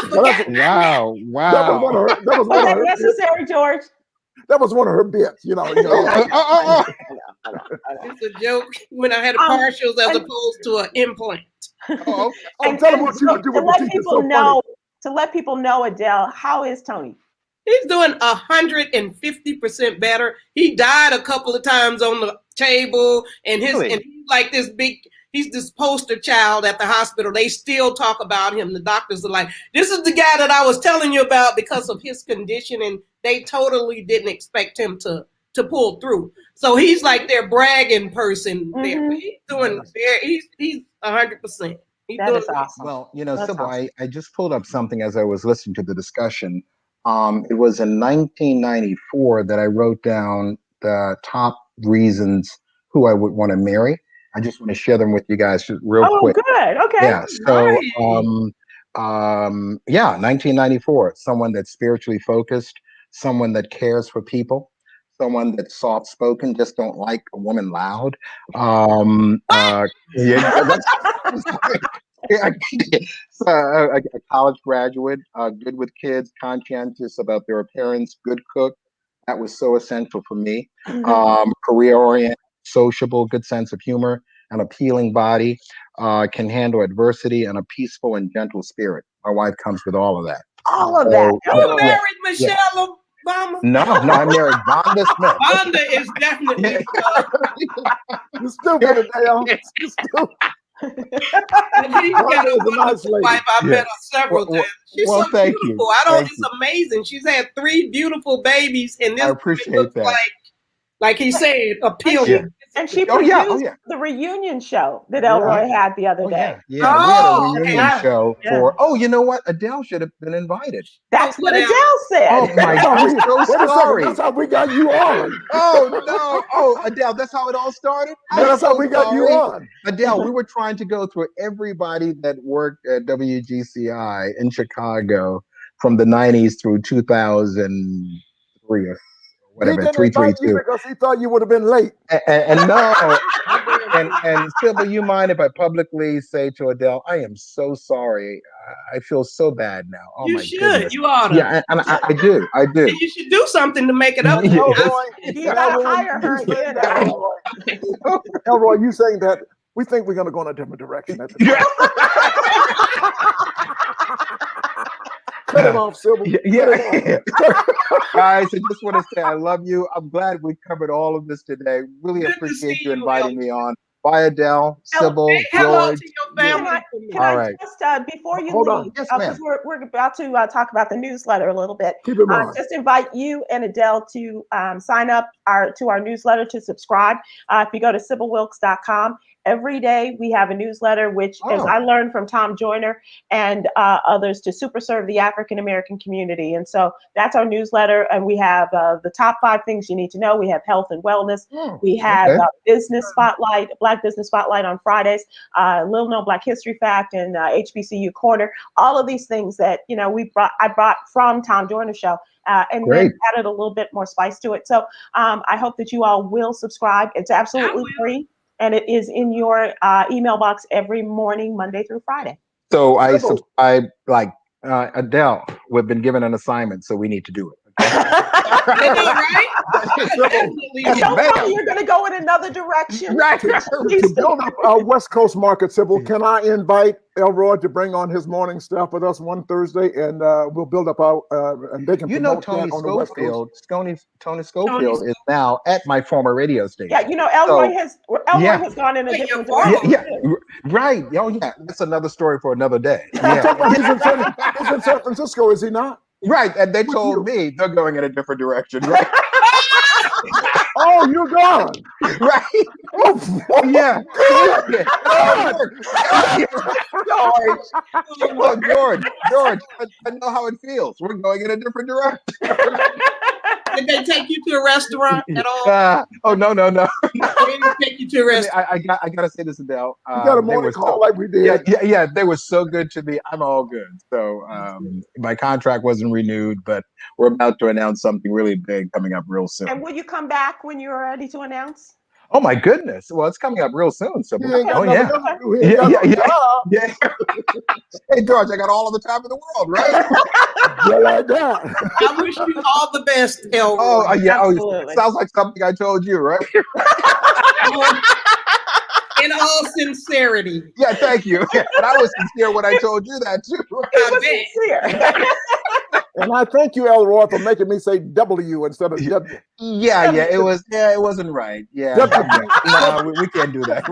Wow! Was that necessary, George? That was one of her bits, It's a joke when I had partials as opposed to an implant. And tell them what you do with the teeth. To let people know, Adele, how is Tony? He's doing 150% better. He died a couple of times on the table, and he's like this big. He's this poster child at the hospital. They still talk about him. The doctors are like, "This is the guy that I was telling you about because of his condition," and they totally didn't expect him to pull through. So he's like their bragging person. There. He's doing. He's 100%. That is awesome. Well, Sybil, awesome. I just pulled up something as I was listening to the discussion. It was in 1994 that I wrote down the top reasons who I would want to marry. I just want to share them with you guys real quick. Oh, good. Okay. Yeah. So, 1994, someone that's spiritually focused, someone that cares for people, someone that's soft-spoken, just don't like a woman loud. So, a college graduate, good with kids, conscientious about their appearance, good cook. That was so essential for me. Career-oriented, sociable, good sense of humor, an appealing body, can handle adversity, and a peaceful and gentle spirit. My wife comes with all of that. All of that. You married Michelle Obama? No, I married Vonda Smith. Vonda is definitely. You're stupid, Adele. You're stupid. And he's got a wonderful wife. I met her several times. She's so beautiful. It's amazing. She's had 3 beautiful babies, and this I appreciate that. Like he said, appealing. Yeah. And she Oh, produced yeah. Oh, yeah. the reunion show that Elroy had the other Oh, day. yeah. We had a Oh, reunion okay. show Yeah. for, oh, you know what? Adele should have been invited. That's what Adele. Adele said. Oh, my God. I'm so Wait a second, sorry. that's how we got you on. Oh, no. Oh, Adele, that's how it all started? Yeah, that's how we got you sorry. on. Adele, we were trying to go through everybody that worked at WGCI in Chicago from the 90s through 2003 or He whatever, didn't invite you 332. because he thought you would have been late. And no, and Sybil, you mind if I publicly say to Adele, I am so sorry. I feel so bad now. Oh, You my should. goodness. You ought to. Yeah, and I do. And you should do something to make it up. Yeah. You gotta hire her and get her. Elroy, you saying that we think we're going to go in a different direction at the time. Cut it off, Sybil. Yeah. Guys, I just want to say I love you. I'm glad we covered all of this today. Really Good to appreciate see you you, inviting me on. Bye, Adele, Sybil, Say hello George. to your family. Can All I right. just, before you Hold on. leave, Yes, because ma'am. we're about to talk about the newsletter a little bit, Keep in mind. just invite you and Adele to sign up to our newsletter, to subscribe. If you go to SybilWilkes.com, every day we have a newsletter, which, as I learned from Tom Joyner and others, to super serve the African American community. And so that's our newsletter. And we have the top 5 things you need to know. We have health and wellness. We have business spotlight, Black Business Spotlight on Fridays, Little Known Black History Fact, and HBCU Corner. All of these things that I brought from Tom Joyner's show. And then added a little bit more spice to it. So I hope that you all will subscribe. It's absolutely free. And it is in your email box every morning, Monday through Friday. So I subscribe, like Adele, we've been given an assignment, so we need to do it. Right? Don't tell me you're going to go in another direction. To build up our West Coast market, Sybil, can I invite Elroy to bring on his morning staff with us one Thursday, and we'll build up our and they can promote Tony that on the West Coast. Tony Schofield is now at my former radio station. Yeah, Elroy has gone in a different direction. Yeah, right. Oh, yeah. That's another story for another day. He's in San Francisco, is he not? Right, and they told me they're going in a different direction, right? Oh, you're gone. Right. Oh, yeah. George, I know how it feels. We're going in a different direction. Did they take you to a restaurant at all? Oh, no. They didn't take you to a restaurant. I gotta say this, Adele. You got a morning call like we did. Yeah. They were so good to me. I'm all good. So my contract wasn't renewed, but we're about to announce something really big coming up real soon. And will you come back when you're ready to announce? Oh my goodness! Well, it's coming up real soon. So Yeah. Hey George, I got all of the time in the world, right? Yeah, like that. I wish you all the best, Elroy. Oh yeah. Absolutely. It sounds like something I told you, right? In all sincerity. Yeah, thank you. Yeah, and I was sincere when I told you that too. Right? I was sincere. And I thank you, Elroy, for making me say W instead of W. Yeah, it wasn't right. Yeah, no, we can't do that.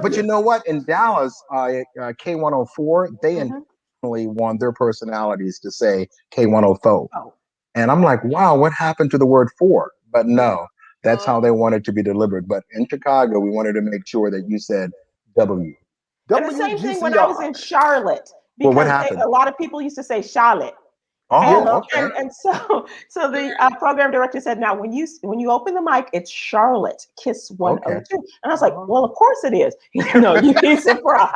But you know what? In Dallas, K104, they intentionally want their personalities to say K104. And I'm like, wow, what happened to the word for? But no, that's how they want it to be delivered. But in Chicago, we wanted to make sure that you said W. And the same thing when I was in Charlotte. Because Well, what happened? a lot of people used to say Charlotte. Oh, okay. And so the program director said, now when you open the mic, it's Charlotte Kiss 102. Okay. And I was like, well, of course it is. You'd be surprised.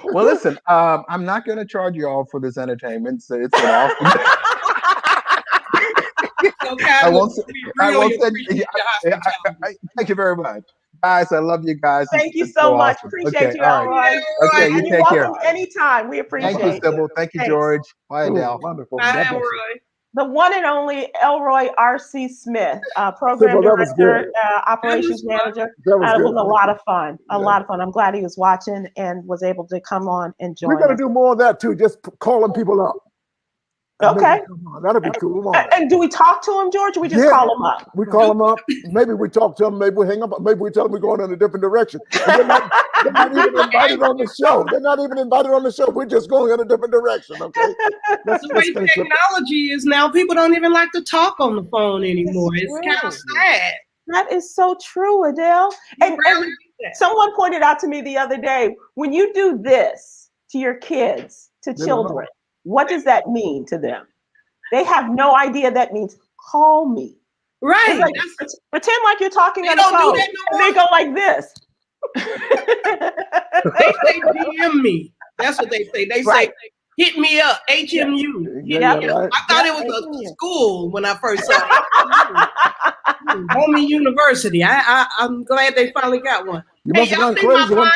Well, listen, I'm not going to charge you all for this entertainment. So it's been awesome. I won't thank you very much. Guys, I love you guys. Thank you so much. Awesome. Appreciate you, Elroy. Right. Okay, you take care. Anytime. We appreciate it. Thank you, Sybil. Thank you, George. Bye, Adele. Wonderful. Bye, Elroy. The one and only Elroy R.C. Smith, program director, operations manager. It was a lot of fun. A lot of fun. I'm glad he was watching and was able to come on and join. We're going to do more of that too, just calling people up. Okay. That'll be cool. And do we talk to him, George, or we just call him up? We call him up. Maybe we talk to him. Maybe we hang up. Maybe we tell him we're going in a different direction. They're not even invited on the show. They're not even invited on the show. We're just going in a different direction. Okay. The way technology is now, people don't even like to talk on the phone anymore. It's kind of sad. That is so true, Adele. And someone pointed out to me the other day, when you do this to your kids, to children, what does that mean to them? They have no idea that means call me. Right. Like, pretend like you're talking on the phone. And they go like this. They say DM me. That's what they say. They say hit me up, HMU. I thought it was a school when I first saw it. Homie University. I'm glad they finally got one. You must have gone crazy.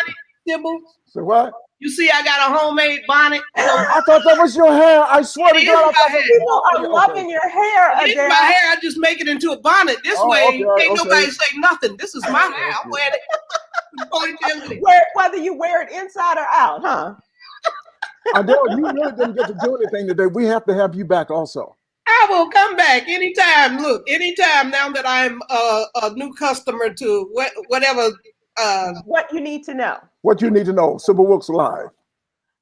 Sybil? So what? You see, I got a homemade bonnet. I thought that was your hair. I swear to God, people are loving your hair. It's my hair. I just make it into a bonnet. This way, ain't nobody say nothing. This is my hair. I'm wearing it. Whether you wear it inside or out, huh? Adele, you really didn't get to do anything today. We have to have you back also. I will come back anytime. Look, anytime now that I'm a new customer to whatever. What you need to know. What you need to know. Sybil Wilkes Live.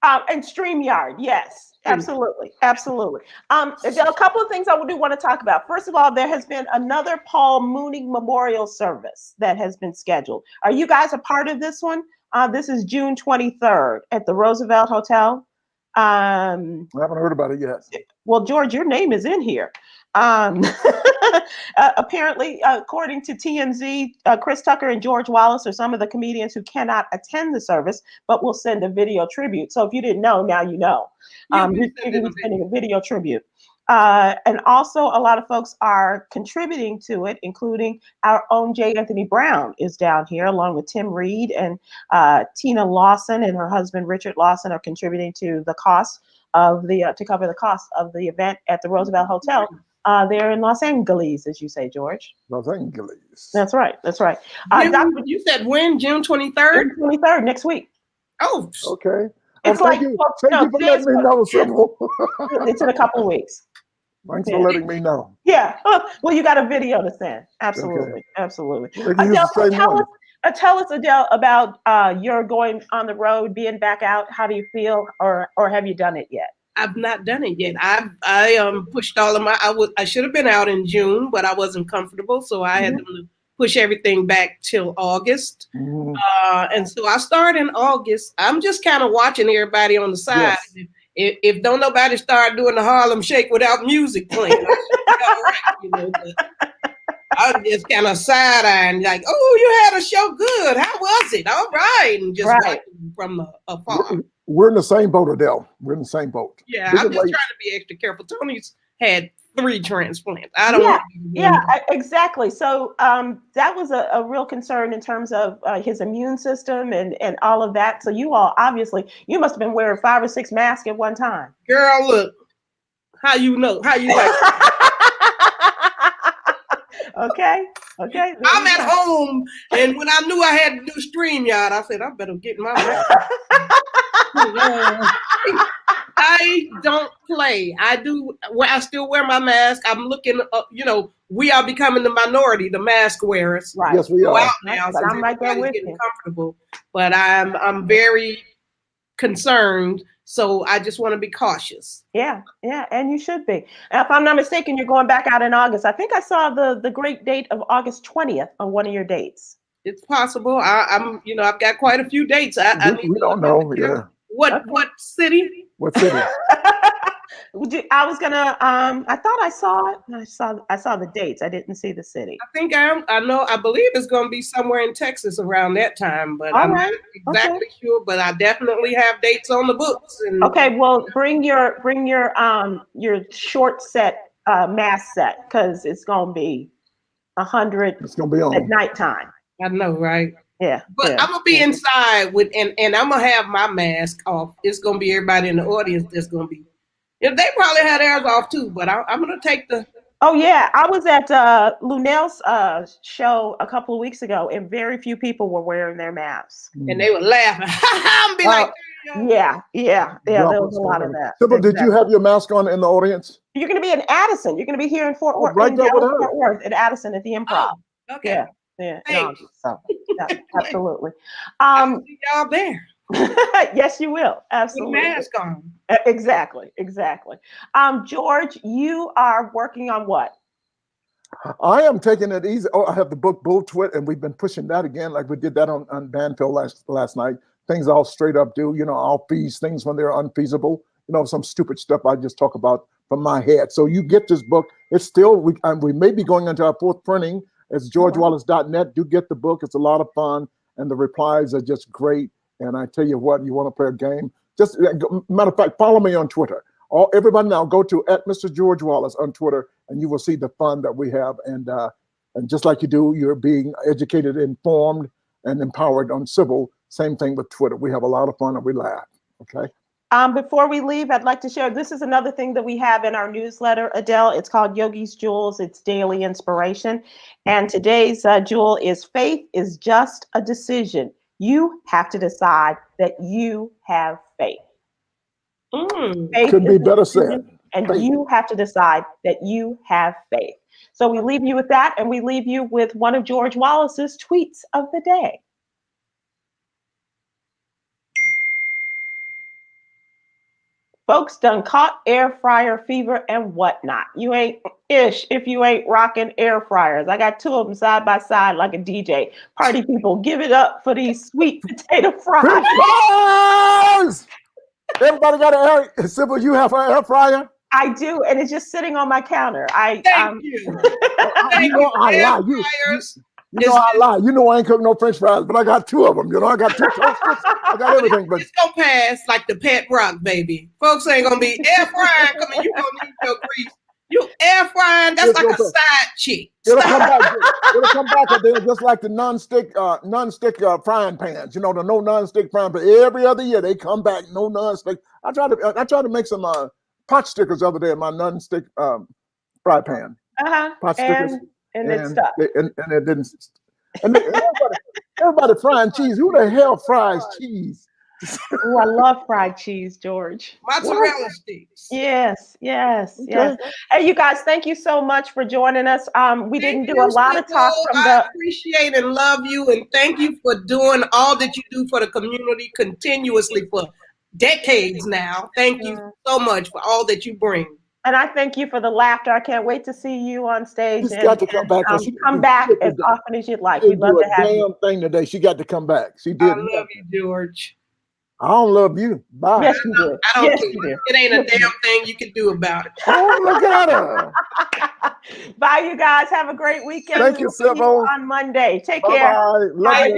And StreamYard, yes, absolutely, absolutely. There are a couple of things I do want to talk about. First of all, there has been another Paul Mooning Memorial Service that has been scheduled. Are you guys a part of this one? This is June 23rd at the Roosevelt Hotel. I haven't heard about it yet. Well, George, your name is in here. Apparently, according to TMZ, Chris Tucker and George Wallace are some of the comedians who cannot attend the service, but will send a video tribute. So if you didn't know, now you know. We're sending a video tribute. And also a lot of folks are contributing to it, including our own J. Anthony Brown is down here, along with Tim Reed and Tina Lawson and her husband, Richard Lawson, are contributing to the cost of to cover the cost of the event at the Roosevelt Hotel. They're in Los Angeles, as you say, George. Los Angeles. That's right. That's right. You said when? June 23rd? June 23rd, next week. Oh, okay. It's thank you for letting me know, Sybil. It's in a couple of weeks. Thanks for letting me know. Yeah. Well, you got a video to send. Absolutely. Okay. Absolutely. Adele, tell us, Adele, about your going on the road, being back out. How do you feel, or have you done it yet? I've not done it yet. I pushed all of my. I should have been out in June, but I wasn't comfortable, so I had to push everything back till August. And so I start in August. I'm just kind of watching everybody on the side. Yes. If don't nobody start doing the Harlem Shake without music playing, I'm just kind of side-eyeing, like, oh, you had a show, good. How was it? All right, and just watching from afar. We're in the same boat, Adele. We're in the same boat. Yeah, I'm just trying to be extra careful. Tony's had 3 transplants. I don't want to exactly. So that was a real concern in terms of his immune system and all of that. So you all, obviously, you must have been wearing 5 or 6 masks at one time. Girl, look, how you know? How you like? Okay. I'm at home, and when I knew I had to do StreamYard, I said, I better get my mask. I don't play. I still wear my mask. I'm looking up, we are becoming the minority, the mask wearers. Right. Yes, we are. Out now, so I'm right there with getting comfortable. But I'm very concerned. So I just want to be cautious. Yeah, and you should be. And if I'm not mistaken, you're going back out in August. I think I saw the great date of August 20th on one of your dates. It's possible. I've got quite a few dates. We don't know. Yeah. What city? What city? I was gonna. I thought I saw it. I saw the dates. I didn't see the city. I believe it's gonna be somewhere in Texas around that time, but I'm not exactly sure. But I definitely have dates on the books. Okay, well, bring your short set mask set, because it's gonna be 100. It's gonna be on at nighttime. I know, right? Yeah. But I'm gonna be inside and I'm gonna have my mask off. It's gonna be everybody in the audience that's gonna be. They probably had theirs off too, but I'm gonna take the Oh yeah, I was at Lunel's show a couple of weeks ago, and very few people were wearing their masks. And they were laughing. I'm be like, yeah. There was a lot of that. Sybil, did you have your mask on in the audience? You're going to be in Addison. You're going to be here in Fort Worth, right there with her. Fort Worth, at Addison at the Improv. Oh, okay. Yeah. Thanks. So, absolutely. I'll see y'all there. Yes, you will. Absolutely. With mask on. Exactly. George, you are working on what? I am taking it easy. I have the book Bull Twit, and we've been pushing that again, like we did that on Banfield last night. Things all straight up due, I'll fees things when they're unfeasible. Some stupid stuff I just talk about from my head. So you get this book. It's still, we may be going into our fourth printing. It's georgewallace.net. Do get the book. It's a lot of fun, and the replies are just great. And I tell you what, you want to play a game? Just matter of fact, follow me on Twitter. Everybody now go to @MrGeorgeWallace on Twitter, and you will see the fun that we have. And just like you do, you're being educated, informed, and empowered on Sybil. Same thing with Twitter. We have a lot of fun and we laugh. Okay. Before we leave, I'd like to share, this is another thing that we have in our newsletter, Adele. It's called Yogi's Jewels. It's daily inspiration. And today's jewel is faith is just a decision. You have to decide that you have faith. Faith could be better said. And faith. You have to decide that you have faith. So we leave you with that, and we leave you with one of George Wallace's tweets of the day. Folks done caught air fryer fever and whatnot. You ain't ish if you ain't rocking air fryers. I got two of them side by side like a DJ. Party people, give it up for these sweet potato fries. Everybody got an air. Sybil, you have an air fryer? I do, and it's just sitting on my counter. Thank you. Thank you. I lie. I lie. I ain't cooking no French fries, but I got two of them. I got two toasters. I got everything. But it's gonna pass like the pet rock, baby. Folks ain't gonna be air frying. Come on, you gonna need your grease. You air frying. That's like a side chick. It'll come back. It'll come back and then just like the non-stick frying pans. The no non-stick frying pan. Every other year they come back no non-stick. I tried to make some pot stickers the other day in my non-stick fry pan. Pot stickers. And it stuck. And it didn't. And everybody frying cheese. Who the hell fries cheese? Oh, I love fried cheese, George. Mozzarella sticks. Yes. Hey, you guys, thank you so much for joining us. We didn't do a lot of talk from I appreciate and love you, and thank you for doing all that you do for the community continuously for decades now. Thank you so much for all that you bring. And I thank you for the laughter. I can't wait to see you on stage. She's got to come back. Come back as often as you'd like. We'd love to have you. Thing today. She got to come back. She did. I love you, George. I don't love you. Bye. Yes, you do. I don't care. It ain't a damn thing you can do about it. Oh, look at her. Bye, you guys. Have a great weekend. Thank you, Sybil. On Monday. Take care. Bye. Love you.